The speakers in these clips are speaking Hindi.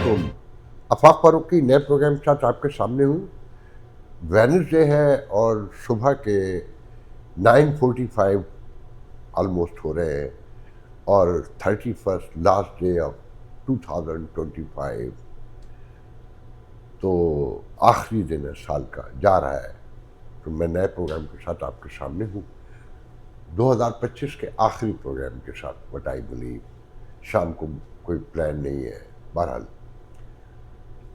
वालेकुम। आफाक फारूकी नए प्रोग्राम के साथ आपके सामने हूँ। वेडनेसडे है और सुबह के 9:45 ऑलमोस्ट हो रहे हैं और 31st लास्ट डे ऑफ 2025। तो आखिरी दिन है साल का, जा रहा है। तो मैं नए प्रोग्राम के साथ आपके सामने हूँ, 2025 के आखिरी प्रोग्राम के साथ। बट आई बिलीव शाम को कोई प्लान नहीं है। बहरहाल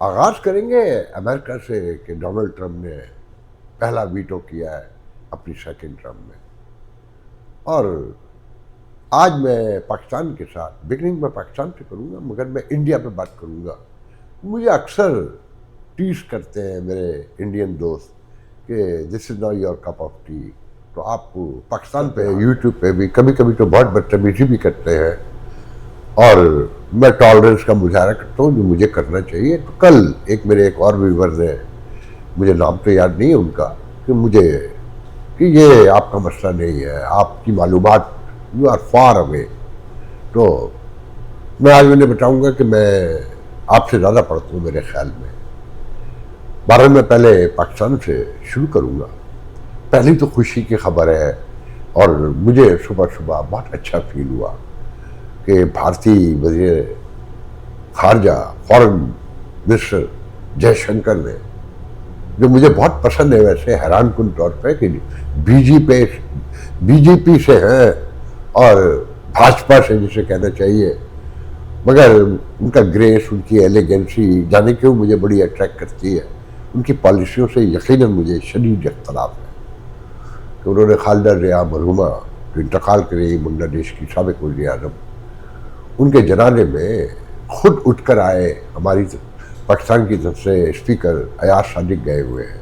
आगाज करेंगे अमेरिका से कि डोनाल्ड ट्रंप ने पहला वीटो किया है अपनी सेकेंड टर्म में। और आज मैं पाकिस्तान के साथ, बिगनिंग में पाकिस्तान से करूँगा मगर मैं इंडिया पे बात करूँगा। मुझे अक्सर टीज करते हैं मेरे इंडियन दोस्त कि this is not your cup of T. तो आप पाकिस्तान पे यूट्यूब पे भी कभी कभी तो बहुत बदतमीजी भी करते हैं और मैं टॉलरेंस का मुजाहरा करता हूँ जो मुझे करना चाहिए। तो कल एक और व्यूवर ने, मुझे नाम तो याद नहीं है उनका, कि ये आपका मसला नहीं है, आपकी मालूमात, यू आर फार अवे। तो मैं आज उन्हें बताऊंगा कि मैं आपसे ज़्यादा पढ़ता हूँ मेरे ख्याल में। बारह में पहले पाकिस्तान से शुरू करूँगा। पहली तो खुशी की खबर है और मुझे सुबह सुबह बहुत अच्छा फील हुआ कि भारतीय वज़ीर खारजा फॉरेन मिनिस्टर जयशंकर ने, जो मुझे बहुत पसंद है वैसे हैरान कुन तौर पे, कि बीजेपी से हैं और भाजपा से जिसे कहना चाहिए, मगर उनका ग्रेस, उनकी एलिगेंसी जाने क्यों मुझे बड़ी अट्रैक्ट करती है। उनकी पॉलिसियों से यकीनन मुझे शदीद इख्तलाफ है कि उन्होंने खालिदा जिया मरहुमा जो इंतकाल कर रही बांग्लादेश की साबिक वज़ीर आज़म, उनके जनाजे में खुद उठकर आए। हमारी पाकिस्तान की तरफ से स्पीकर अयाज सादिक गए हुए हैं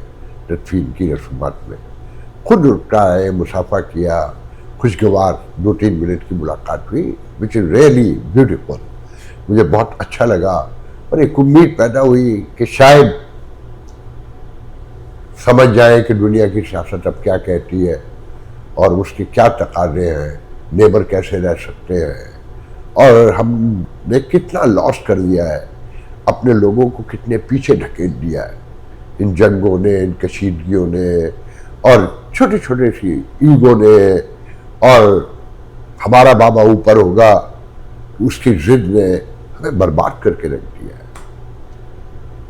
तदफीन की रसूमात में, खुद उठकर आए, मुसाफा किया, खुशगवार 2-3 मिनट की मुलाकात हुई, विच इज़ रियली ब्यूटीफुल। मुझे बहुत अच्छा लगा और एक उम्मीद पैदा हुई कि शायद समझ जाए कि दुनिया की सियासत अब क्या कहती है और उसके क्या तकाज़े हैं, नेबर कैसे रह सकते हैं और हमने कितना लॉस कर दिया है, अपने लोगों को कितने पीछे ढकेल दिया है इन जंगों ने, इन कशीदगियों ने और छोटे छोटे सी ईगो ने, और हमारा बाबा ऊपर होगा उसकी जिद ने हमें बर्बाद करके रख दिया है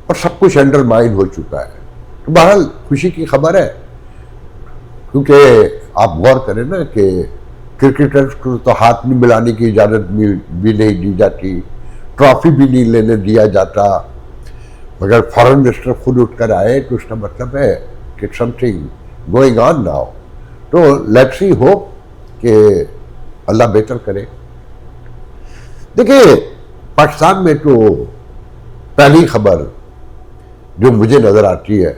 और सब कुछ अंडरमाइन हो चुका है। तो बहरहाल खुशी की खबर है, क्योंकि आप गौर करें ना कि क्रिकेटर्स को तो हाथ नहीं मिलाने की इजाज़त भी नहीं दी जाती, ट्रॉफी भी नहीं लेने दिया जाता, मगर फॉरेन मिनिस्टर खुद उठकर आए तो उसका मतलब है कि समथिंग गोइंग ऑन नाउ। तो लेट्स सी होप कि अल्लाह बेहतर करे। देखिए, पाकिस्तान में तो पहली खबर जो मुझे नज़र आती है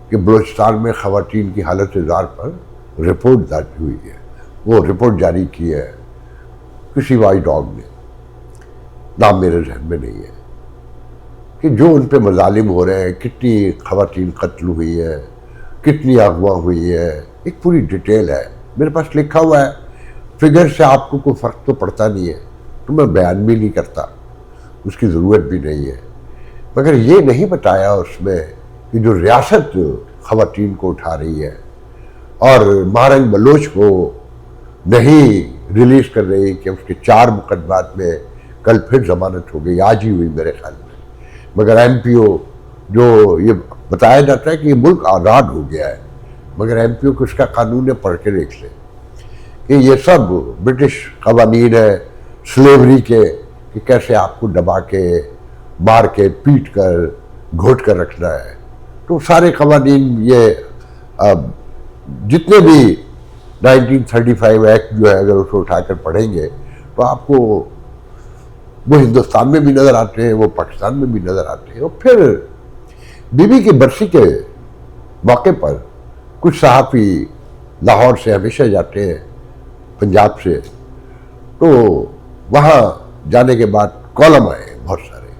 कि बलूचिस्तान में ख़वातीन की हालत ज़ार पर रिपोर्ट जारी हुई है। वो रिपोर्ट जारी की है किसी वाई डॉग ने, नाम मेरे जहन में नहीं है, कि जो उन पर मजालिम हो रहे हैं, कितनी ख़वातीन कत्ल हुई है, कितनी अगवा हुई है, एक पूरी डिटेल है मेरे पास लिखा हुआ है। फिगर से आपको कोई फ़र्क तो पड़ता नहीं है तो मैं बयान भी नहीं करता, उसकी ज़रूरत भी नहीं है, मगर ये नहीं बताया उसमें कि जो रियासत ख़वातीन को उठा रही है और महारंग बलोच को नहीं रिलीज़ कर रही, कि उसके 4 मुकदमात में कल फिर जमानत हो गई, आज ही हुई मेरे ख्याल में। मगर MPO जो ये बताया जाता है कि ये मुल्क आज़ाद हो गया है, मगर MPO को उसका कानून पढ़ के देख ले कि ये सब ब्रिटिश कवानीन है स्लेवरी के, कि कैसे आपको दबा के, मार के, पीट कर, घोट कर रखना है। तो सारे कवानीन ये जितने भी 1935 एक्ट जो है, अगर उसको उठाकर पढ़ेंगे तो आपको वो हिंदुस्तान में भी नज़र आते हैं, वो पाकिस्तान में भी नज़र आते हैं। और फिर बीबी की बरसी के मौके पर कुछ सहाफ़ी लाहौर से हमेशा जाते हैं, पंजाब से, तो वहाँ जाने के बाद कॉलम आए बहुत सारे।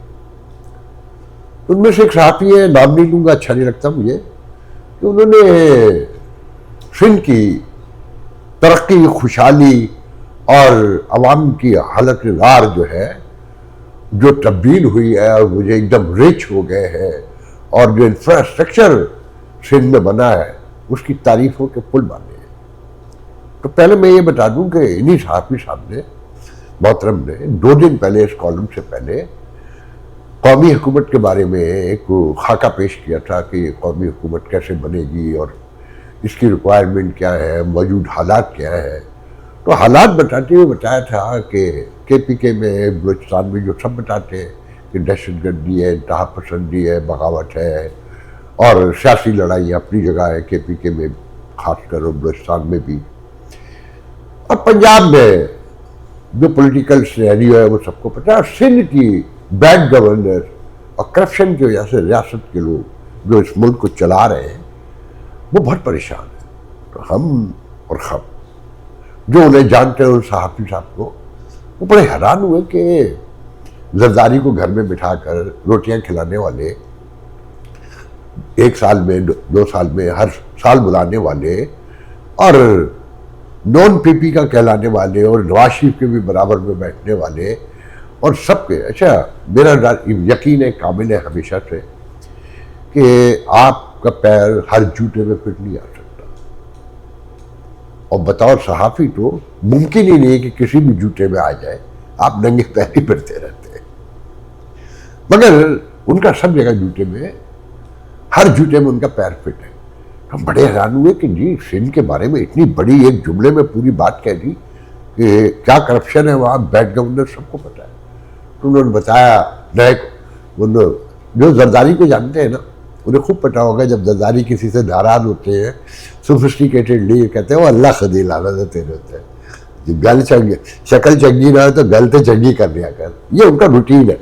उनमें से एक सहाफ़ी है, नाम नहीं लूँगा, अच्छा नहीं लगता मुझे, कि उन्होंने सिंध की तरक्की, खुशहाली और अवाम की हालत ज़ार जो है जो तब्दील हुई है और मुझे एकदम रिच हो गए हैं, और जो इंफ्रास्ट्रक्चर सिंध में बना है उसकी तारीफों के पुल बने हैं। तो पहले मैं ये बता दूं कि इन्हीं सहाफ़ी साहब ने, मोहतरम ने, 2 दिन पहले इस कॉलम से पहले कौमी हुकूमत के बारे में एक खाका पेश किया था कि कौमी हुकूमत कैसे बनेगी और इसकी रिक्वायरमेंट क्या है, मौजूद हालात क्या है। तो हालात बताते हुए बताया था कि KPK में, बलूचिस्तान में जो सब बताते हैं कि दहशतगर्दी है, इंतहा पसंदी है, बगावत है और सियासी लड़ाई अपनी जगह है, KPK में खासकर और बलूचिस्तान में भी, और पंजाब में जो पॉलिटिकल सिनेरियो है वो सबको पता है। सिंध की बैड गवर्नेंस और करप्शन की वजह से रियासत के लोग जो इस मुल्क को चला रहे हैं वो बहुत परेशान है। तो हम और हम जो उन्हें जानते हैं, उन सहाफ़ी साहब को, वो बड़े हैरान हुए कि जरदारी को घर में बिठाकर रोटियां खिलाने वाले, 1 साल में 2 साल में हर साल बुलाने वाले और नॉन PP का कहलाने वाले और नवाज शरीफ के भी बराबर में बैठने वाले और सबके, अच्छा मेरा यकीन है, काबिल है हमेशा से, कि आपका पैर हर जूते में फिट नहीं आ सकता, और बतौर सहाफ़ी तो मुमकिन ही नहीं कि किसी भी जूते में आ जाए, आप नंगे पैर ही फिरते रहते हैं। मगर उनका सब जगह जूते में, हर जूते में उनका पैर फिट है। हम बड़े हैरान हुए कि जी सिंध के बारे में इतनी बड़ी एक जुमले में पूरी बात कह दी कि क्या करप्शन है वहाँ, बैड गवर्नेंस सबको पता है। तो उन्होंने बताया, जो जरदारी को जानते हैं ना, उन्हें खूब पता होगा जब जरदारी किसी से नाराज होते हैं, सोफिस्टिकेटेडली कहते हैं वो अल्लाह खदी लानत है तेरे होते हैं, गल चंगी, शक्ल चंगी ना हो तो गल तो चंगी कर लिया कर, ये उनका रूटीन है।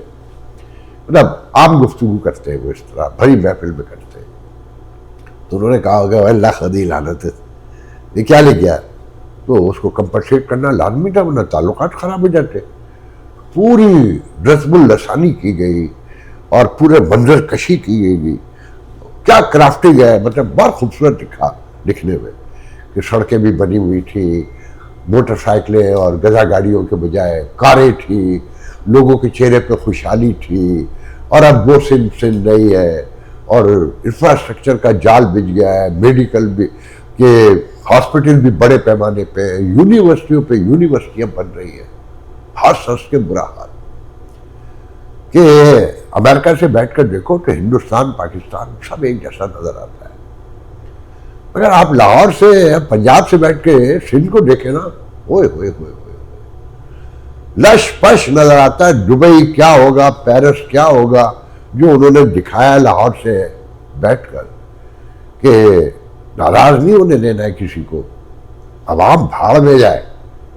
मतलब आम गुफ्तगू करते हैं वो इस तरह, भरी महफिल में करते हैं। तो उन्होंने कहा होगा अल्लाह खदी लानत है, ये क्या ले गया, तो उसको कंपनसेट करना लाजमी था, वरना ताल्लुकात खराब हो जाते। पूरी रस्मुल लसानी की गई और पूरे मंजर कशी की गई, क्या क्राफ्टिंग है, मतलब बहुत खूबसूरत दिखा दिखने में, कि सड़कें भी बनी हुई थी, मोटरसाइकिलें और गजा गाड़ियों के बजाय कारें थी, लोगों के चेहरे पे खुशहाली थी, और अब वो सिंध नहीं है, और इंफ्रास्ट्रक्चर का जाल बिछ गया है, मेडिकल भी के हॉस्पिटल भी बड़े पैमाने पे, यूनिवर्सिटियों पे यूनिवर्सिटियां बन रही है, हर सस के बुरा हाल, कि अमेरिका से बैठकर देखो तो हिंदुस्तान पाकिस्तान सब एक जैसा नजर आता है। अगर आप लाहौर से, पंजाब से बैठ के सिंध को देखें ना, ओए होए होए होए, लश पश नजर आता है। दुबई क्या होगा, पेरिस क्या होगा, जो उन्होंने दिखाया लाहौर से बैठकर, कि नाराज नहीं होने देना है किसी को, अवाम भाड़ में जाए।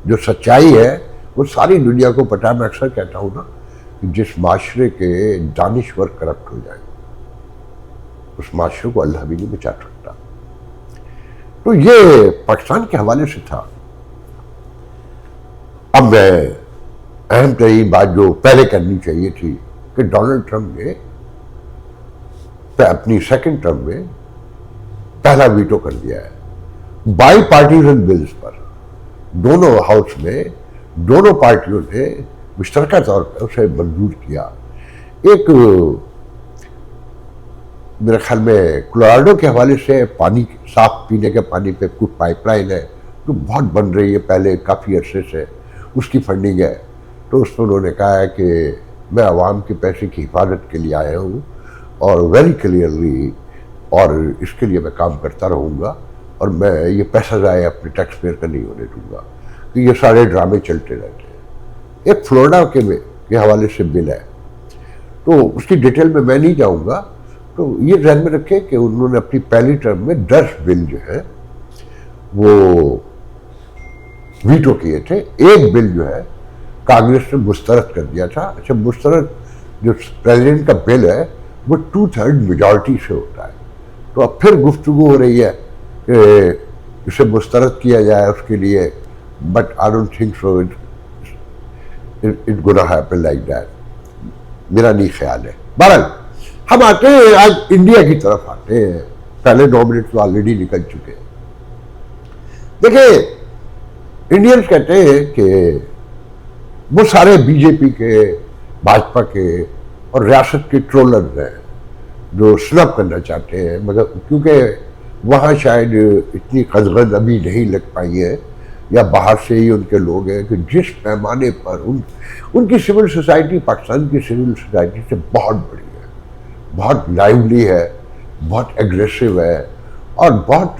जो सच्चाई है वो सारी दुनिया को पता है। मैं अक्सर कहता हूँ ना कि जिस माशरे के दानिश्वर करप्ट हो जाए, उस माशरे को अल्लाह भी नहीं बचा सकता। तो ये पाकिस्तान के हवाले से था। अब मैं अहम तरीन बात जो पहले करनी चाहिए थी कि डोनाल्ड ट्रंप ने अपनी सेकंड टर्म में पहला वीटो कर दिया है बाई पार्टीजन बिल्स पर। दोनों हाउस में दोनों पार्टियों ने मुश्तरका तौर पर उसे मंजूर किया। एक मेरे ख्याल में कोलोराडो के हवाले से पानी, साफ पीने के पानी पे कुछ पाइपलाइन है जो बहुत बन रही है पहले काफ़ी अरसे से, उसकी फंडिंग है। तो उस पर उन्होंने कहा है कि मैं आवाम के पैसे की हिफाजत के लिए आया हूँ और वेरी क्लियरली, और इसके लिए मैं काम करता रहूँगा, और मैं ये पैसा जाए अपने टैक्स पेयर का नहीं होने दूंगा। तो ये सारे ड्रामे चलते रहते हैं। एक फ्लोरिडा के हवाले से बिल है, तो उसकी डिटेल में मैं नहीं जाऊँगा। तो ये ध्यान में रखें कि उन्होंने अपनी पहली टर्म में 10 बिल जो है वो वीटो किए थे। एक बिल जो है कांग्रेस ने मुस्तरद कर दिया था। अच्छा, मुस्तरद जो प्रेसिडेंट का बिल है वो 2/3 मेजॉरिटी से होता है। तो अब फिर गुफ्तगू हो रही है कि इसे मुस्तरद किया जाए उसके लिए, but I don't think so it gonna happen like that, मेरा नहीं ख्याल है। बहरहाल हम आते हैं आज इंडिया की तरफ आते हैं। पहले 9 मिनट तो ऑलरेडी निकल चुके हैं। देखिए, इंडियंस कहते हैं कि वो सारे बीजेपी के भाजपा के और रियासत के ट्रोलर हैं जो स्नब करना चाहते हैं, मगर क्योंकि वहाँ शायद इतनी खदगद अभी नहीं लग पाई है, या बाहर से ही उनके लोग हैं कि जिस पैमाने पर उनकी सिविल सोसाइटी पाकिस्तान की सिविल सोसाइटी से बहुत बड़ी है, बहुत लाइवली है, बहुत एग्रेसिव है और बहुत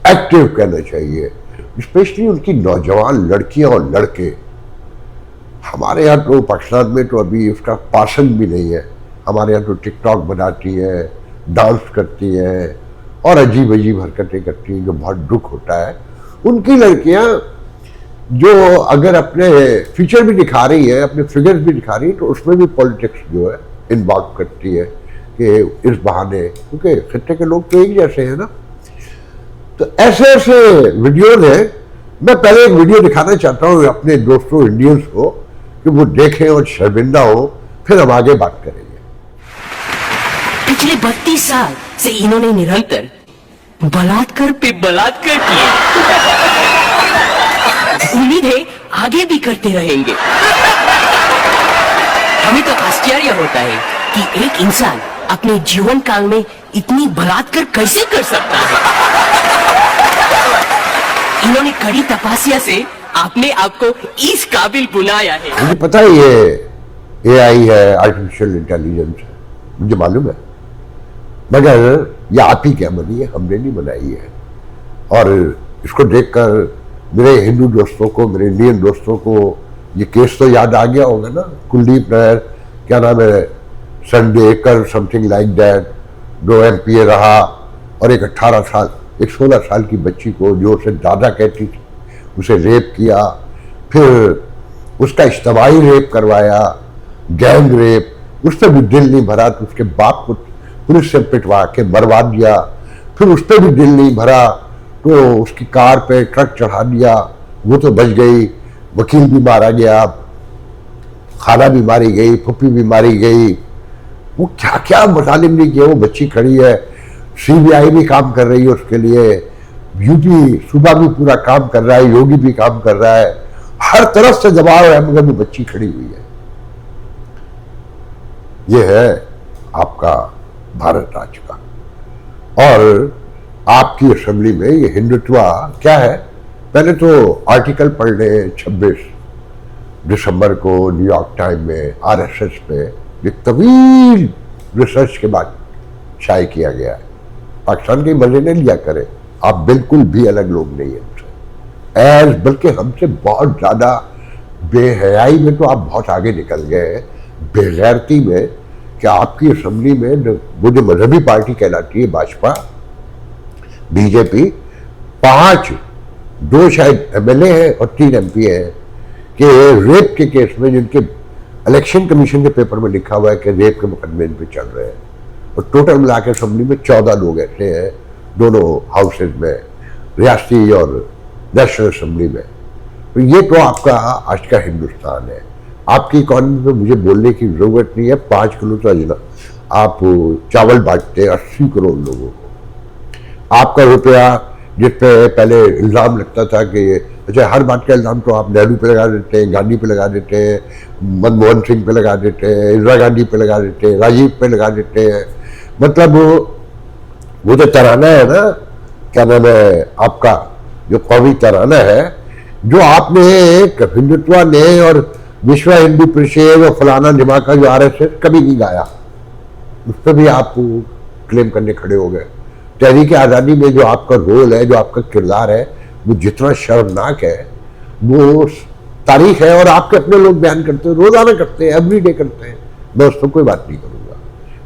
एक्टिव कहना चाहिए, स्पेशली उनकी नौजवान लड़कियां और लड़के। हमारे यहाँ तो पाकिस्तान में तो अभी उसका पासन भी नहीं है। हमारे यहाँ तो टिकटॉक बनाती हैं, डांस करती हैं और अजीब अजीब हरकतें करती हैं, जो बहुत दुख होता है। उनकी लड़कियां जो अगर अपने फीचर भी दिखा रही हैं, अपने फिगर्स भी दिखा रही हैं, तो उसमें भी पॉलिटिक्स जो है इन्वॉल्व करती है कि इस बहाने, क्योंकि खित्ते के लोग तो एक जैसे हैं ना। तो ऐसे ऐसे वीडियोज हैं। मैं पहले एक वीडियो दिखाना चाहता हूँ अपने दोस्तों इंडियंस को कि वो देखें और शर्मिंदा हो, फिर हम आगे बात करेंगे। पिछले 32 साल से इन्होंने निरंतर बलात्कार पे बलात्कार किए। उम्मीद है आगे भी करते रहेंगे। हमें तो आश्चर्य होता है कि एक इंसान अपने जीवन काल में इतनी बलात्कार कैसे कर सकता है। इन्होंने कड़ी तपस्या से अपने आप को इस काबिल बनाया है। मुझे पता है ये AI है, आर्टिफिशियल इंटेलिजेंस है, मुझे मालूम है, मगर ये आप ही क्या बनी है, हमने नहीं बनाई है। और इसको देखकर मेरे हिंदू दोस्तों को, मेरे इंडियन दोस्तों को ये केस तो याद आ गया होगा ना, कुलदीप नायर, क्या नाम है, संडे कर समथिंग लाइक दैट, जो MPA रहा और एक 18 साल, एक 16 साल की बच्ची को जो उसे दादा कहती थी, उसे रेप किया, फिर उसका इज्तिमाई रेप करवाया, गैंग रेप, उस पर भी दिल नहीं भरा तो उसके बाप को पुलिस से पिटवा के मरवा दिया, फिर उस पर भी दिल नहीं भरा तो उसकी कार पे ट्रक चढ़ा दिया, वो तो बच गई, वकील भी मारा गया, खाला भी मारी गई, फुप्पी भी मारी गई, वो क्या क्या मुतालिब नहीं किया। वो बच्ची खड़ी है, CBI भी काम कर रही है उसके लिए, यूपी सूबा भी पूरा काम कर रहा है, योगी भी काम कर रहा है, हर तरफ से दबाव है, मगर वो बच्ची खड़ी हुई है। ये है आपका भारत राज का। और आपकी असेंबली में ये हिंदुत्व क्या है, पहले तो आर्टिकल पढ़ लें 26 दिसंबर को न्यूयॉर्क टाइम में RSS पे एक तवील रिसर्च के बाद शाये किया गया है। पाकिस्तान के मजे नहीं लिया करें, आप बिल्कुल भी अलग लोग नहीं हैं हमसे, बल्कि हमसे बहुत ज़्यादा बेहयाई में तो आप बहुत आगे निकल गए हैं, बेगैरती में, कि आपकी असेंबली में वो जो मजहबी पार्टी कहलाती है भाजपा, BJP, 2 शायद MLA हैं और 3 MP हैं कि रेप के केस में, जिनके इलेक्शन कमीशन के पेपर में लिखा हुआ है कि रेप के मुकदमे इन पे चल रहे हैं, और टोटल मिला के असेंबली में 14 लोग ऐसे हैं, दोनों हाउसेज में, रियासती और नेशनल असेंबली में। तो ये तो आपका आज का हिंदुस्तान है। आपकी इकॉनमी में मुझे बोलने की जरूरत नहीं है, 5 किलो तो अजना आप चावल बांटते हैं 80 करोड़ लोगों को। आपका रुपया जिस पे पहले इल्ज़ाम लगता था कि अच्छा, हर बात का इल्ज़ाम तो आप नेहरू पे लगा देते हैं, गांधी पे लगा देते हैं, मनमोहन सिंह पे लगा देते हैं, इंदिरा गांधी पे लगा देते हैं, राजीव पे लगा देते हैं। मतलब वो तो तराना है ना, क्या नाम है आपका, जो कौमी तराना है, जो आपने हिंदुत्व ने और विश्व हिंदू परिषद और फलाना दिमाग जो RSS कभी नहीं गाया, उस पर भी आप क्लेम करने खड़े हो गए। तहरीक आज़ादी में जो आपका रोल है, जो आपका किरदार है, वो जितना शर्मनाक है वो तारीख है, और आपके अपने लोग बयान करते हैं, रोजाना करते हैं, एवरीडे करते हैं। मैं उस पर कोई बात नहीं करूँगा,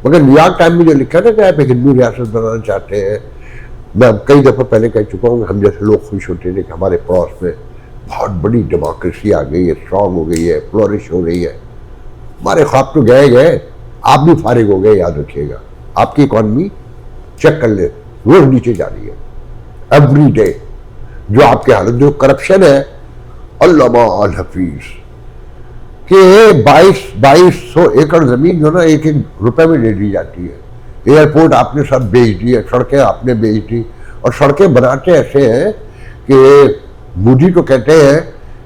मगर न्यूयॉर्क टाइम में जो लिखा ना कि आप एक हिंदू रियासत बनाना चाहते हैं, मैं कई दफ़ा पहले कह चुका हूँ, हम जैसे लोग खुश होते थे कि हमारे पड़ोस में बहुत बड़ी डेमोक्रेसी आ गई है, स्ट्रांग हो गई है, फ्लोरिश हो रही है। हमारे ख्वाब तो गए, आप भी फारिग हो गए, याद रखिएगा। आपकी इकॉनमी चेक कर ले, रोज नीचे जा रही है, एवरी डे। जो आपके हालत, जो करप्शन है, अल्लामा अल हफीज के 2200 एकड़ जमीन जो ना 1-1 रुपए में दे दी जाती है। एयरपोर्ट आपने सब बेच दी है, सड़कें आपने बेच दी, और सड़कें बनाते ऐसे हैं कि मोदी तो कहते हैं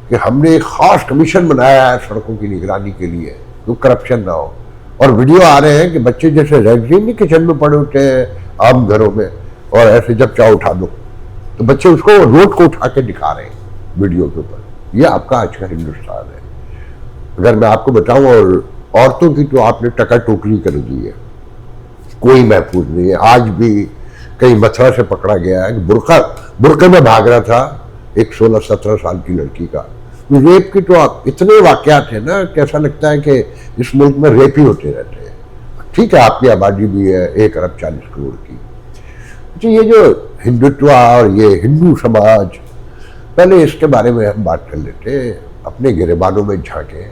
कि हमने एक खास कमीशन बनाया है सड़कों की निगरानी के लिए। तो करप्शन ना हो। और वीडियो आ रहे हैं कि बच्चे जैसे रेगजीन नहीं किचन में पड़े होते हैं आम घरों में, और ऐसे जब चाहो उठा दो, तो बच्चे उसको रोड को उठा के दिखा रहे हैं वीडियो के ऊपर। ये आपका आज का हिंदुस्तान है। अगर मैं आपको बताऊं, और औरतों की तो आपने टका टोकरी कर दी है, कोई महफूज नहीं है। आज भी कहीं मथुरा से पकड़ा गया है, बुरका में भाग रहा था एक 16-17 साल की लड़की का। रेप की तो आप इतने वाकयात है ना, कैसा लगता है कि इस मुल्क में रेप ही होते रहते हैं। ठीक है, आपकी आबादी भी है 1 अरब 40 करोड़ की। अच्छा, ये जो हिंदुत्व और ये हिंदू समाज, पहले इसके बारे में हम बात कर लेते। अपने गिरेबानों में झांके,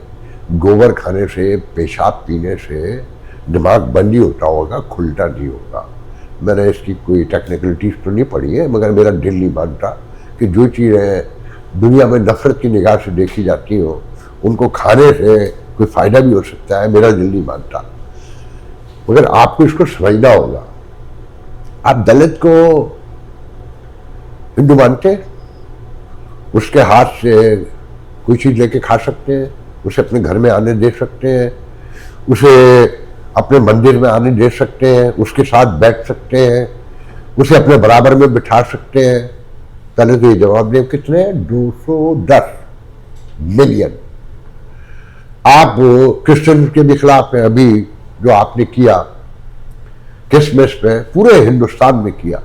गोबर खाने से, पेशाब पीने से दिमाग बंद ही होता होगा, खुलता नहीं होगा। मैंने इसकी कोई टेक्निकलिटीज तो नहीं पढ़ी है, मगर मेरा दिल नहीं मानता कि जो चीज़ें दुनिया में नफरत की निगाह से देखी जाती हो, उनको खाने से कोई फ़ायदा भी हो सकता है। मेरा दिल नहीं मानता, मगर आपको इसको समझना होगा। आप दलित को हिंदू मानते, उसके हाथ से कोई चीज़ लेके खा सकते हैं, उसे अपने घर में आने दे सकते हैं, उसे अपने मंदिर में आने दे सकते हैं, उसके साथ बैठ सकते हैं, उसे अपने बराबर में बिठा सकते हैं। पहले तो ये जवाब दें, कितने? 210 मिलियन। आप क्रिश्चियन के भी खिलाफ हैं। अभी जो आपने किया क्रिसमस पे, पूरे हिंदुस्तान में किया,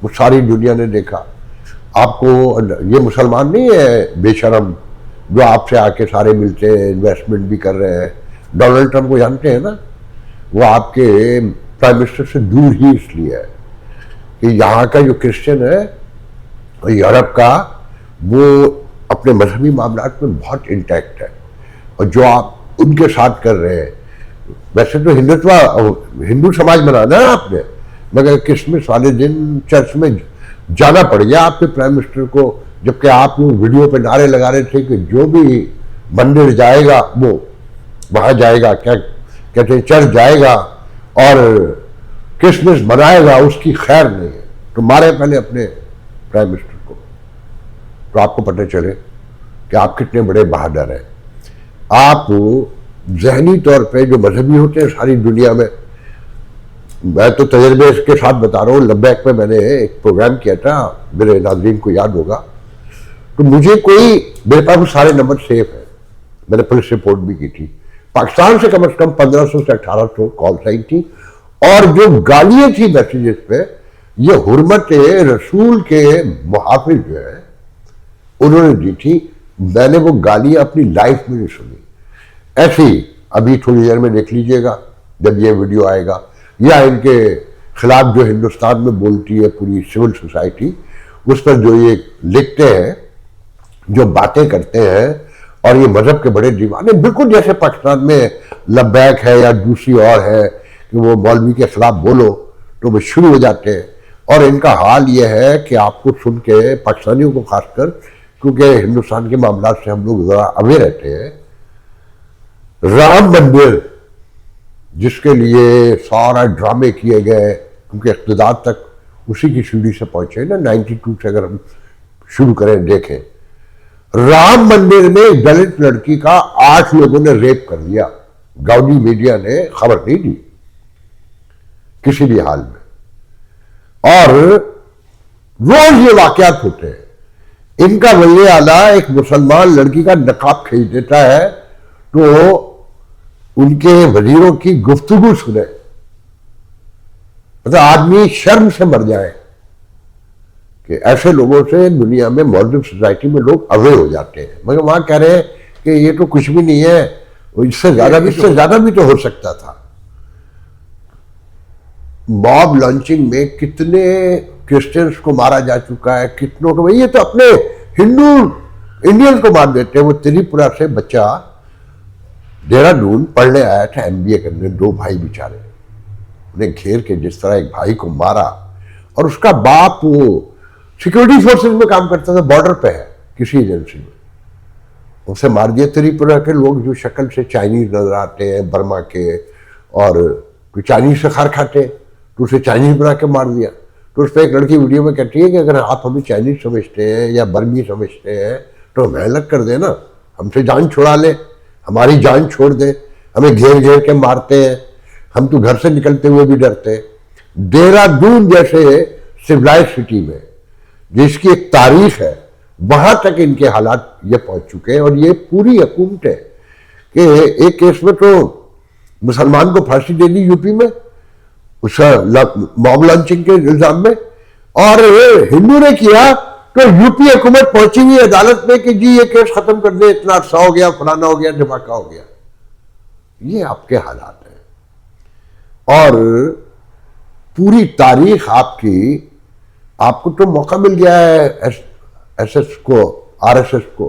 वो सारी दुनिया ने देखा। आपको ये मुसलमान नहीं है बेशरम जो आपसे आके सारे मिलते हैं, इन्वेस्टमेंट भी कर रहे हैं। डोनाल्ड ट्रंप को जानते हैं ना, वो आपके प्राइम मिनिस्टर से दूर ही इसलिए है कि यहाँ का जो क्रिश्चियन है यूरोप का, वो अपने मजहबी मामलात में बहुत इंटैक्ट है। और जो आप उनके साथ कर रहे हैं, वैसे तो हिंदू समाज बनाना है आपने, मगर क्रिसमस वाले दिन चर्च में जाना पड़ गया आपके प्राइम मिनिस्टर को, जबकि आप लोग वीडियो पे नारे लगा रहे थे कि जो भी मंदिर जाएगा वो वहां जाएगा, क्या कहते हैं, चर्च जाएगा और क्रिसमस मनाएगा, उसकी खैर नहीं है। तो मारे पहले अपने प्राइम मिनिस्टर को, तो आपको पता चले कि आप कितने बड़े बहादुर हैं। आप जहनी तौर पे जो मजहबी होते हैं सारी दुनिया में, मैं तो तजर्बे के साथ बता रहा हूँ। लब्बैक में मैंने एक प्रोग्राम किया था, मेरे नाज़रीन को याद होगा, तो मेरे पास वो सारे नंबर सेफ है, मैंने पुलिस रिपोर्ट भी की थी। पाकिस्तान से कम 1500 से 1800 कॉल्स आई थी, और जो गालियां थी मैसेजेस पे, ये हुर्मत रसूल के मुहाफिज जो है उन्होंने दी थी। मैंने वो गालियां अपनी लाइफ में नहीं सुनी। ऐसी अभी थोड़ी देर में देख लीजिएगा जब ये वीडियो आएगा, या इनके खिलाफ जो हिंदुस्तान में बोलती है पूरी सिविल सोसाइटी, उस पर जो ये लिखते हैं, जो बातें करते हैं, और ये मजहब के बड़े दीवाने, बिल्कुल जैसे पाकिस्तान में लब्बैक है या दूसरी और है कि वो मौलवी के खिलाफ बोलो तो वो शुरू हो जाते हैं। और इनका हाल ये है कि आपको सुन के, पाकिस्तानियों को खासकर, क्योंकि हिंदुस्तान के मामला से हम लोग जरा अवेयर रहते हैं, राम मंदिर जिसके लिए सारा ड्रामे किए गए, क्योंकि इक़्तिदार तक उसी की सीढ़ी से पहुंचे ना, 92 से अगर हम शुरू करें देखें। राम मंदिर में एक दलित लड़की का 8 लोगों ने रेप कर दिया, गाउडी मीडिया ने खबर नहीं दी किसी भी हाल में, और रोज ये वाकयात होते हैं। इनका वली आला एक मुसलमान लड़की का नकाब खींच देता है तो उनके वजीरों की गुफ्तगू सुने, मतलब आदमी शर्म से मर जाए कि ऐसे लोगों से दुनिया में मॉडर्न सोसाइटी में लोग अवेयर हो जाते हैं। मगर वहां कह रहे हैं कि ये तो कुछ भी नहीं है, इससे ज्यादा भी तो हो सकता था। मॉब लॉन्चिंग में कितने क्रिश्चियंस को मारा जा चुका है, कितनों को, ये तो अपने हिंदू इंडियंस को मार देते हैं। वो त्रिपुरा से बच्चा देहरादून पढ़ने आया था, MBA करने, 2 भाई बेचारे, उन्हें घेर के जिस तरह एक भाई को मारा, और उसका बाप वो सिक्योरिटी फोर्सेस में काम करता था, बॉर्डर पे है किसी एजेंसी में, उसे मार दिया। त्रिपुरा के लोग जो शक्ल से चाइनीज नजर आते हैं, बर्मा के, और कोई चाइनीज से खार खाते, तो उसे चाइनीज बना के मार दिया। तो उस पर एक लड़की वीडियो में कहती है कि अगर आप हमें चाइनीज समझते हैं या बर्मी समझते हैं तो हमें अलग कर देना, हमसे जान छुड़ा ले, हमारी जान छोड़ दे। हमें घेर घेर के मारते हैं, हम तो घर से निकलते हुए भी डरते हैं। देहरादून जैसे सिविलाइज सिटी में जिसकी एक तारीख है, वहां तक इनके हालात ये पहुंच चुके हैं। और ये पूरी हुकूमत है कि एक केस में तो मुसलमान को फांसी दे दी यूपी में उस मॉब लॉन्चिंग के इल्जाम में, और हिंदू ने किया तो यूपी हुकूमत पहुंची हुई अदालत में कि जी ये केस खत्म कर दे, इतना अरसा हो गया, फलाना हो गया, धमाका हो गया। ये आपके हालात हैं। और पूरी तारीख आपकी, आपको तो मौका मिल गया है एसएस को, आरएसएस को,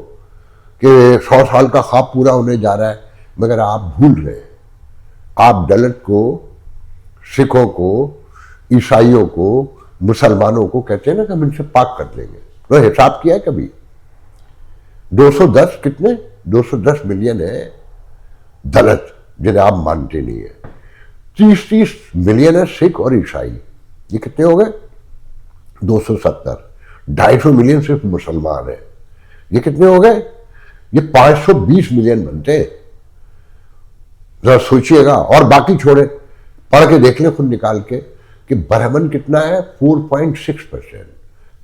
कि 100 साल का ख्वाब पूरा होने जा रहा है, मगर आप भूल रहे हैं। आप दलित को, सिखों को, ईसाइयों को, मुसलमानों को कहते हैं ना कि हम इनसे पाक कर देंगे। तो हिसाब किया है कभी? 210 कितने 210 मिलियन है दलित जिन्हें आप मानते नहीं है। 30-30 मिलियन है सिख और ईसाई। ये कितने हो गए? 270। 250 मिलियन सिर्फ मुसलमान है। ये कितने हो गए? ये 520 मिलियन बनते हैं। जरा सोचिएगा। और बाकी छोड़े, पढ़ के देख ले खुद निकाल के कि ब्राह्मण कितना है? 4.6%।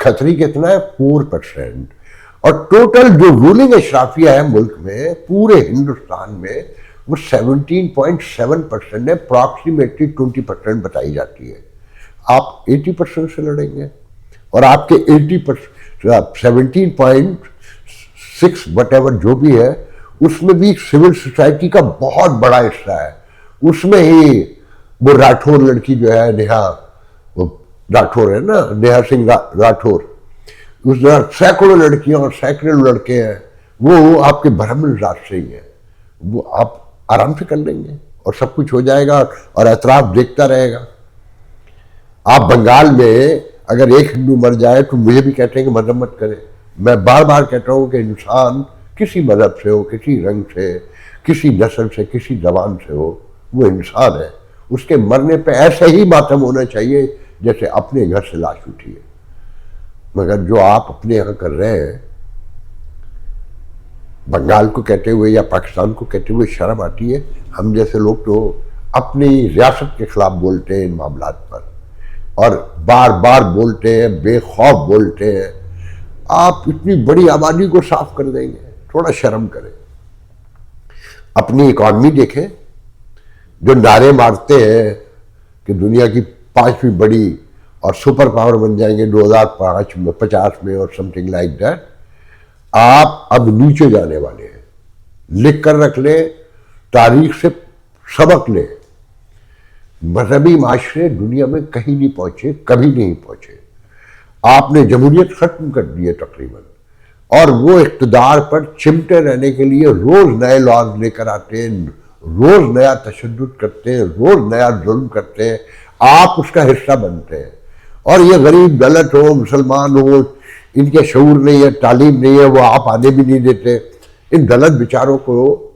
खत्री कितना है? 4%। और टोटल जो रूलिंग अशराफिया है मुल्क में, पूरे हिंदुस्तान में, वो 17.7% है। अप्रॉक्सीमेटली 20% बताई जाती है। आप 80% से लड़ेंगे और आपके 80%, 17.6 वटेवर जो भी है, उसमें भी सिविल सोसाइटी का बहुत बड़ा हिस्सा है। उसमें ही वो राठौर लड़की जो है, नेहा, वो राठौर है ना, नेहा सिंह राठौर, उस सैकड़ों लड़कियां और सैकड़ों लड़के हैं, वो आपके ब्राह्मण जात से ही है। वो आप आराम से कर लेंगे और सब कुछ हो जाएगा और एतराफ देखता रहेगा। आप बंगाल में अगर एक हिंदू मर जाए तो मुझे भी कहते हैं कि मदद मत करें। मैं बार बार कहता हूं कि इंसान किसी मजहब से हो, किसी रंग से, किसी नस्ल से, किसी जबान से हो, वो इंसान है। उसके मरने पे ऐसे ही मातम होना चाहिए जैसे अपने घर से लाश उठी है। मगर जो आप अपने यहाँ कर रहे हैं, बंगाल को कहते हुए या पाकिस्तान को कहते हुए शर्म आती है। हम जैसे लोग तो अपनी रियासत के खिलाफ बोलते हैं इन मामलात पर, और बार बार बोलते हैं, बेखौफ बोलते हैं। आप इतनी बड़ी आबादी को साफ कर देंगे, थोड़ा शर्म करें। अपनी इकॉनमी देखें। जो नारे मारते हैं कि दुनिया की 5वीं बड़ी और सुपर पावर बन जाएंगे 2050 में और समथिंग लाइक दैट, आप अब नीचे जाने वाले हैं। लिख कर रख ले, तारीख से सबक ले। मजहबी माशरे दुनिया में कहीं नहीं पहुंचे, कभी नहीं पहुंचे। आपने जमहूरियत खत्म कर दी है तकरीबन, और वो इख्तिदार पर चिमटे रहने के लिए रोज नए लॉज लेकर आते हैं, रोज नया तशद्दुद करते हैं, रोज नया जुल्म करते हैं। आप उसका हिस्सा बनते हैं। और ये गरीब दलित हो, मुसलमान हो, इनके शऊर नहीं है, तालीम नहीं है, वो आप आने भी नहीं देते। इन दलित बेचारों को,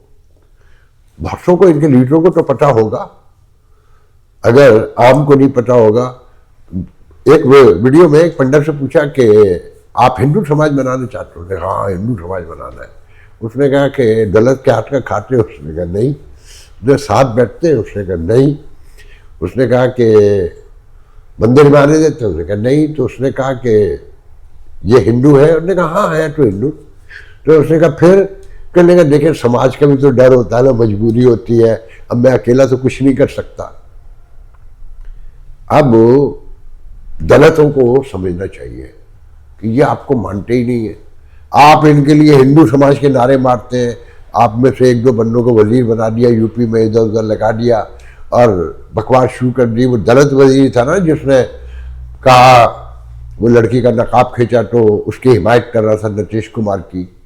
बहुतों को, इनके लीडरों को तो पता होगा, अगर आम को नहीं पता होगा। एक वीडियो में एक पंडित से पूछा कि आप हिंदू समाज बनाना चाहते हो? हाँ, हिंदू समाज बनाना है। उसने कहा कि दलित के हाथ का खाते हो? उसने कहा नहीं। उसने साथ बैठते हैं? उसने कहा नहीं। उसने कहा कि मंदिर में आने देते? उसने कहा नहीं। तो उसने कहा कि ये हिंदू है? उसने कहा हाँ है तो हिंदू। तो उसने कहा फिर? कहने का देखें, समाज का भी तो डर होता है ना, मजबूरी होती है। अब मैं अकेला तो कुछ नहीं कर सकता। अब दलितों को समझना चाहिए कि ये आपको मानते ही नहीं है। आप इनके लिए हिंदू समाज के नारे मारते हैं। आप में से एक दो बंदों को वजीर बना दिया, यूपी में इधर उधर लगा दिया और बकवास शुरू कर दी। वो दलित वजीर था ना जिसने कहा, वो लड़की का नकाब खींचा तो उसकी हिमायत कर रहा था नीतीश कुमार की।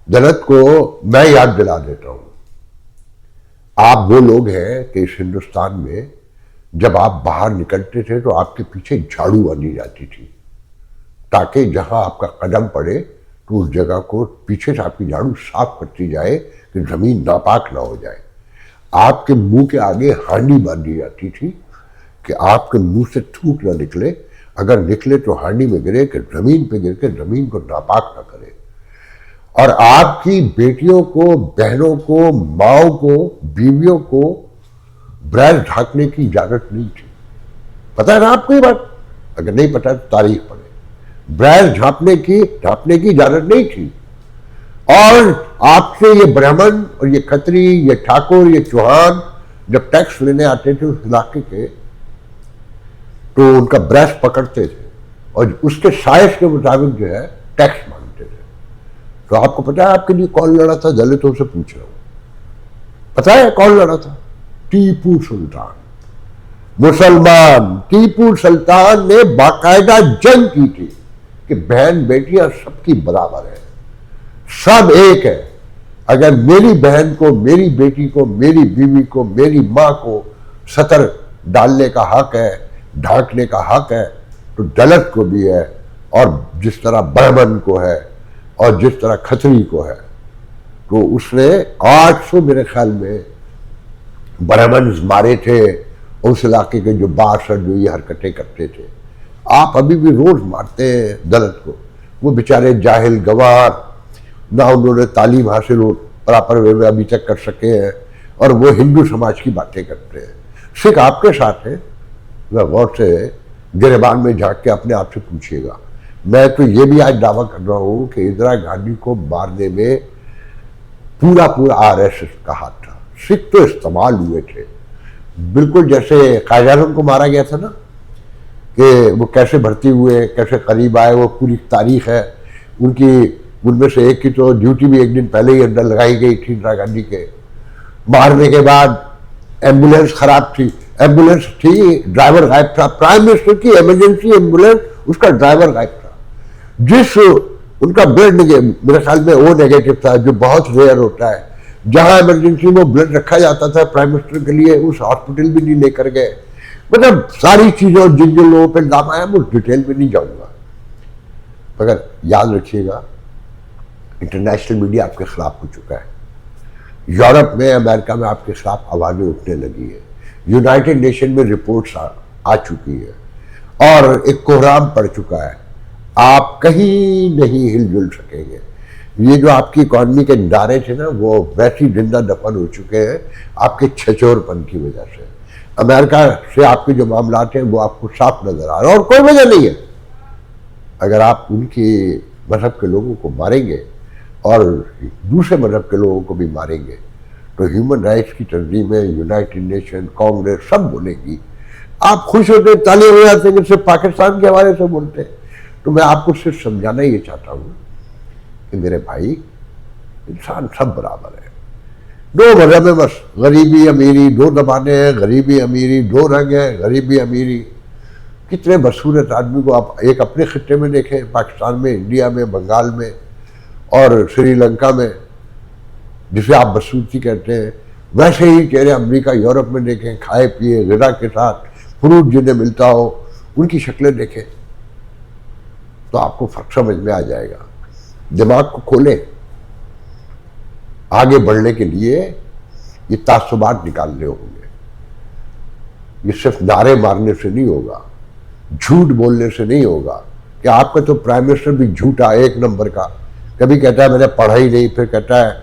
दलित को मैं याद दिला देता हूं, आप वो लोग हैं कि इस हिंदुस्तान में जब आप बाहर निकलते थे तो आपके पीछे झाड़ू बांधी जाती थी, ताकि जहां आपका कदम पड़े तो उस जगह को पीछे से आपकी झाड़ू साफ करती जाए कि जमीन नापाक ना हो जाए। आपके मुंह के आगे हांडी बांधी जाती थी कि आपके मुंह से थूक ना निकले, अगर निकले तो हांडी में गिरे कि जमीन पे गिर के जमीन को नापाक ना करे। और आपकी बेटियों को, बहनों को, माओ को, बीवियों को ब्रैश ढांकने की इजाजत नहीं थी। पता है ना आपको ये बात? अगर नहीं पता तो तारीख पढ़े। ब्रैश ढांकने की इजाजत नहीं थी। और आपसे ये ब्राह्मण और ये खत्री, ये ठाकुर, ये चौहान जब टैक्स लेने आते थे उस इलाके के, तो उनका ब्रश पकड़ते थे और उसके साइज के मुताबिक जो है टैक्स मांगते थे। तो आपको पता है आपके लिए कौन लड़ा था? दलितों से पूछ रहा हूं, पता है कौन लड़ा था? टीपू सुल्तान। मुसलमान टीपू सुल्तान ने बाकायदा जंग की थी कि बहन बेटियां सबकी बराबर है, सब एक है। अगर मेरी बहन को, मेरी बेटी को, मेरी बीवी को, मेरी मां को सतर डालने का हक है, ढांकने का हक है, तो दलित को भी है। और जिस तरह ब्राह्मण को है और जिस तरह खत्री को है। तो उसने 800 मेरे ख्याल में ब्राह्मण मारे थे उस इलाके के, जो बासर जो ये हरकतें करते थे। आप अभी भी रोज मारते हैं दलित को। वो बेचारे जाहिल गवार, ना उन्होंने तालीम हासिल हो प्रॉपर वे में अभी तक कर सके हैं, और वो हिंदू समाज की बातें करते हैं। सिख आपके साथ है, वह गौर से गिरबान में झांक के अपने आप से पूछिएगा। मैं तो ये भी आज दावा कर रहा हूं कि इंदिरा गांधी को मारने में पूरा आरएसएस का हाथ था। सिख तो इस्तेमाल हुए थे, बिल्कुल जैसे कायद आज़म को मारा गया था ना, कि वो कैसे भर्ती हुए, कैसे करीब आए, वो पूरी तारीख है उनकी। उनमें से एक की तो ड्यूटी भी एक दिन पहले ही अंदर लगाई गई थी इंदिरा गांधी के। मारने के बाद एम्बुलेंस खराब थी, एम्बुलेंस थी, ड्राइवर गायब था। प्राइम मिनिस्टर की इमरजेंसी एम्बुलेंस, उसका ड्राइवर गायब था। जिस उनका ब्लड मेरे ख्याल में ओ नेगेटिव था, जो बहुत रेयर होता है। जहां इमरजेंसी में ब्लड रखा जाता था प्राइम मिनिस्टर के लिए, उस हॉस्पिटल भी नहीं लेकर गए। मतलब सारी चीजों, जिन जिन लोगों पर नाम आया, मैं उस डिटेल में नहीं जाऊंगा। मगर याद रखिएगा, इंटरनेशनल मीडिया आपके खिलाफ हो चुका है। यूरोप में, अमेरिका में आपके खिलाफ आवाजें उठने लगी है। यूनाइटेड नेशन में रिपोर्ट्स आ चुकी है और एक कोहराम पड़ चुका है। आप कहीं नहीं हिलजुल सकेंगे। ये जो आपकी इकॉनमी के नारे थे ना, वो वैसे ही जिंदा दफन हो चुके हैं आपके छचोरपन की वजह से। अमेरिका से आपके जो मामला हैं वो आपको साफ नजर आ रहा है, और कोई वजह नहीं है। अगर आप उनके मजहब के लोगों को मारेंगे और दूसरे मजहब के लोगों को भी मारेंगे, तो ह्यूमन राइट्स की तंजीमें, यूनाइटेड नेशन, कांग्रेस सब बोलेगी। आप खुश होते, तालियां बजाते हैं, सिर्फ पाकिस्तान के हवाले से बोलते हैं। तो मैं आपको सिर्फ समझाना ये चाहता हूँ कि मेरे भाई, इंसान सब बराबर है। दो मजहब में बस गरीबी अमीरी, दो जबाने हैं, गरीबी अमीरी, दो रंग है, गरीबी अमीरी। कितने बदसूरत आदमी को आप एक अपने खित्ते में देखें, पाकिस्तान में, इंडिया में, बंगाल में और श्रीलंका में, जिसे आप बदसूरती कहते हैं, वैसे ही चेहरे अमेरिका, यूरोप में देखें, खाए पिए ग़िज़ा के साथ फ्रूट जिन्हें मिलता हो, उनकी शक्लें देखें, तो आपको फर्क समझ में आ जाएगा। दिमाग को खोलें। आगे बढ़ने के लिए ये तासुबात निकालने होंगे। ये सिर्फ नारे मारने से नहीं होगा, झूठ बोलने से नहीं होगा। कि आपका तो प्राइम मिनिस्टर भी झूठा, एक नंबर का। कभी कहता है मैंने पढ़ा ही नहीं, फिर कहता है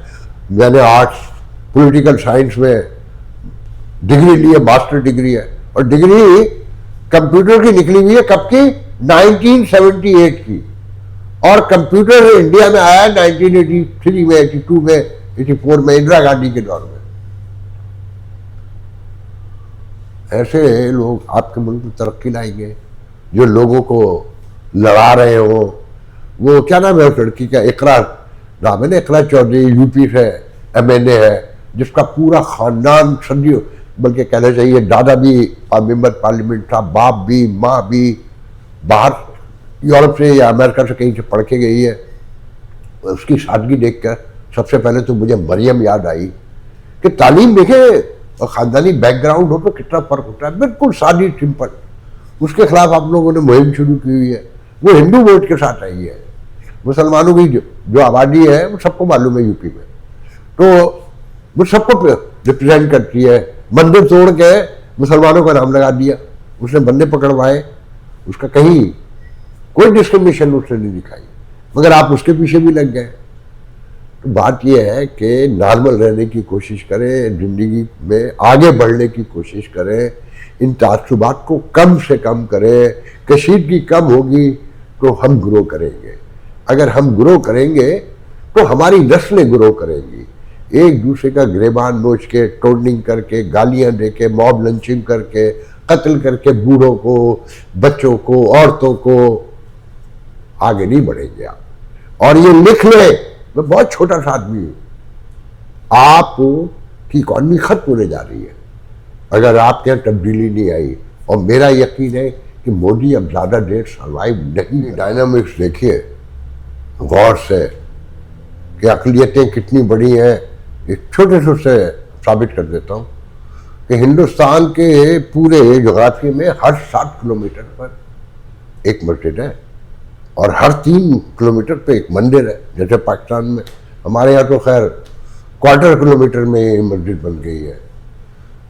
मैंने आर्ट्स पॉलिटिकल साइंस में डिग्री ली है, मास्टर डिग्री है। और डिग्री कंप्यूटर की निकली हुई है, कब की? 1978 की। और कंप्यूटर इंडिया में आया 1983 में, 82 में, 84 में, इंदिरा गांधी के दौर में। ऐसे लोग आपके मुल्क में तरक्की लाएंगे जो लोगों को लड़ा रहे हो। वो क्या नाम है उस लड़की का? इकरा नाम है ना, इकरा चौधरी, यूपी से MNA है, जिसका पूरा खानदान सदियों, बल्कि कहना चाहिए दादा भी मेंबर पार्लियामेंट था, बाप भी, माँ भी बाहर यूरोप से या अमेरिका से कहीं से पढ़ के गई है। उसकी सादगी देखकर सबसे पहले तो मुझे मरियम याद आई कि तालीम देखे और ख़ानदानी बैकग्राउंड हो तो कितना फ़र्क होता है। बिल्कुल सादी सिंपल। उसके खिलाफ आप लोगों ने मुहिम शुरू की हुई है। वो हिंदू वोट के साथ आई है। मुसलमानों की जो आबादी है वो सबको मालूम है यूपी में, तो वो सबको रिप्रेजेंट करती है। मंदिर तोड़ के मुसलमानों का नाम लगा दिया, उसने बंदे पकड़वाए, उसका कहीं कोई डिस्क्रिमिनेशन उसने नहीं दिखाई, मगर आप उसके पीछे भी लग गए। तो बात यह है कि नॉर्मल रहने की कोशिश करें, ज़िंदगी में आगे बढ़ने की कोशिश करें, इन तासुबात को कम से कम करें। कशीदगी कम होगी तो हम ग्रो करेंगे। अगर हम ग्रो करेंगे तो हमारी नस्लें ग्रो करेंगी। एक दूसरे का गिरेबान नोच के, टोर्निंग करके, गालियां दे के, मॉब लंचिंग करके, कत्ल करके बूढ़ों को, बच्चों को, औरतों को आगे नहीं बढ़ेंगे आप। और ये लिख ले, मैं बहुत छोटा सा आदमी हूं, आप की इकॉनमी खत्म होने जा रही है अगर आपके यहाँ तब्दीली नहीं आई। और मेरा यकीन है कि मोदी अब ज्यादा देर सर्वाइव नहीं। डायनामिक्स देखिए गौर से कि अकलियतें कितनी बड़ी हैं। एक छोटे से साबित कर देता हूँ कि हिंदुस्तान के पूरे जोग्राफी में हर 7 किलोमीटर पर एक मस्जिद है और हर 3 किलोमीटर पे एक मंदिर है। जैसे पाकिस्तान में, हमारे यहाँ तो खैर क्वार्टर किलोमीटर में ये मस्जिद बन गई है।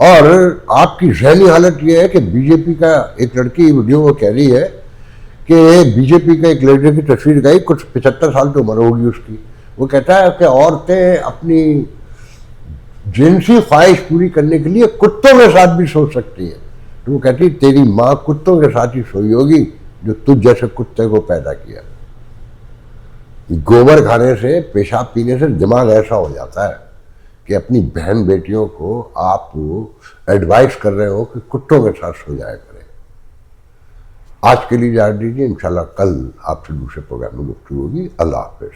और आपकी जहनी हालत ये है कि बीजेपी का एक लड़की वीडियो वो कह रही है कि बीजेपी का एक लड़के की तस्वीर गई, कुछ 75 साल तो उम्र होगी उसकी। वो कहता है कि औरतें अपनी जिनसी ख्वाहिश पूरी करने के लिए कुत्तों के साथ भी सो सकती है। तो वो कहती तेरी माँ कुत्तों के साथ ही सोई होगी जो तुझ जैसे कुत्ते को पैदा किया। गोबर खाने से, पेशाब पीने से दिमाग ऐसा हो जाता है कि अपनी बहन बेटियों को आप एडवाइस कर रहे हो कि कुत्तों के साथ सो जाया करें। आज के लिए जा दीजिए, इंशाल्लाह कल आपसे दूसरे प्रोग्राम में गुफ्तगू होगी। अल्लाह हाफिज।